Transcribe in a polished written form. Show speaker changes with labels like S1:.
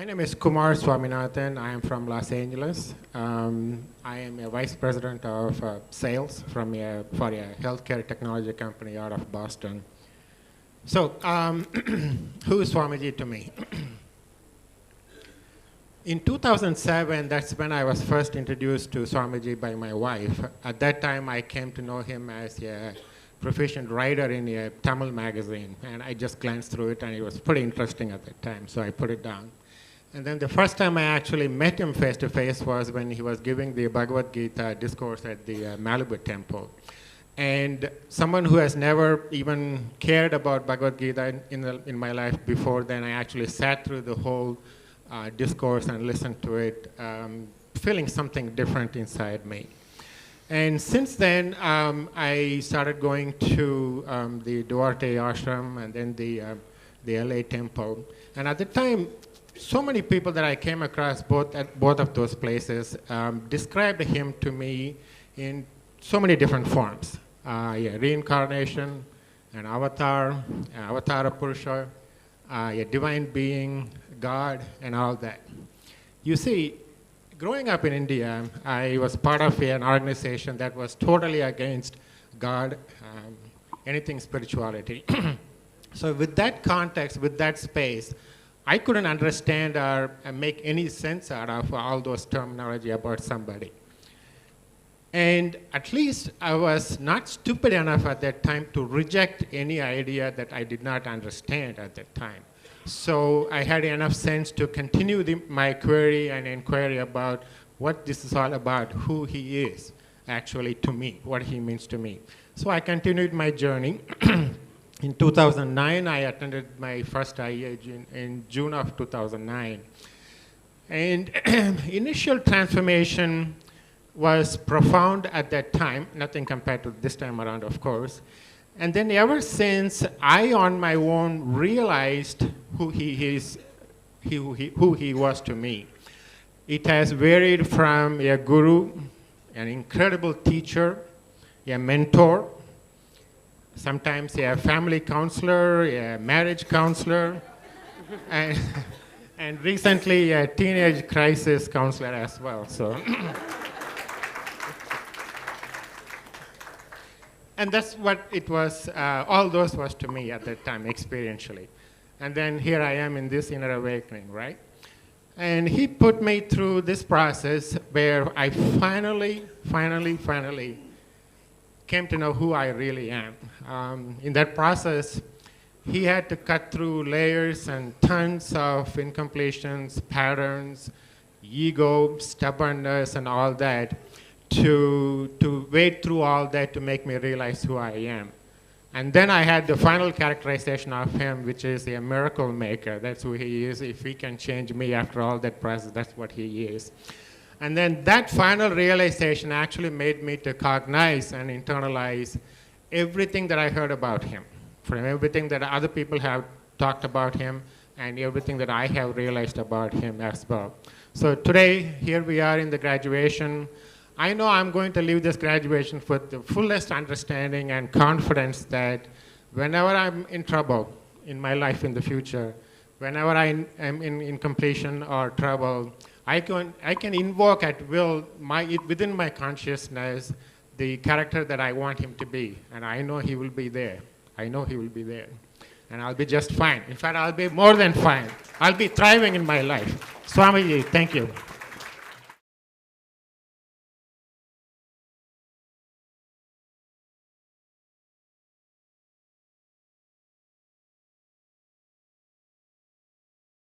S1: My name is Kumar Swaminathan. I am from Los Angeles. I am a vice president of sales for a healthcare technology company out of Boston. So, who is Swamiji to me? In 2007, that's when I was first introduced to Swamiji by my wife. At that time, I came to know him as a proficient writer in a Tamil magazine, and I just glanced through it, and it was pretty interesting at that time, so I put it down. And then the first time I actually met him face-to-face was when he was giving the Bhagavad Gita discourse at the Malibu temple. And someone who has never even cared about Bhagavad Gita in my life before then, I actually sat through the whole discourse and listened to it, feeling something different inside me. And since then, I started going to the Duarte ashram and then the LA temple. And at the time, so many people that I came across at both of those places described him to me in so many different forms. Reincarnation, an avatar, Purusha, a divine being, God, and all that. You see, growing up in India, I was part of an organization that was totally against God, anything spirituality. So with that context, with that space, I couldn't understand or make any sense out of all those terminology about somebody. And at least I was not stupid enough at that time to reject any idea that I did not understand at that time. So I had enough sense to continue my query and inquiry about what this is all about, who he is actually to me, what he means to me. So I continued my journey. In 2009, I attended my first IEA in June of 2009. And initial transformation was profound at that time, nothing compared to this time around, of course. And then ever since, I on my own realized who he is, who he was to me. It has varied from a guru, an incredible teacher, a mentor, sometimes a family counselor, a marriage counselor, and recently a teenage crisis counselor as well. So, and that's what it was, all those was to me at that time, experientially. And then here I am in this inner awakening, right? And he put me through this process where I finally came to know who I really am. In that process, he had to cut through layers and tons of incompletions, patterns, ego, stubbornness, and all that to wade through all that to make me realize who I am. And then I had the final characterization of him, which is a miracle maker. That's who he is. If he can change me after all that process, that's what he is. And then that final realization actually made me to cognize and internalize everything that I heard about him, from everything that other people have talked about him, and everything that I have realized about him as well. So today, here we are in the graduation. I know I'm going to leave this graduation with the fullest understanding and confidence that whenever I'm in trouble in my life in the future, whenever I am in completion or trouble, I can invoke at will within my consciousness the character that I want him to be, and I know he will be there. I know he will be there, and I'll be just fine. In fact, I'll be more than fine. I'll be thriving in my life. Swamiji, thank you.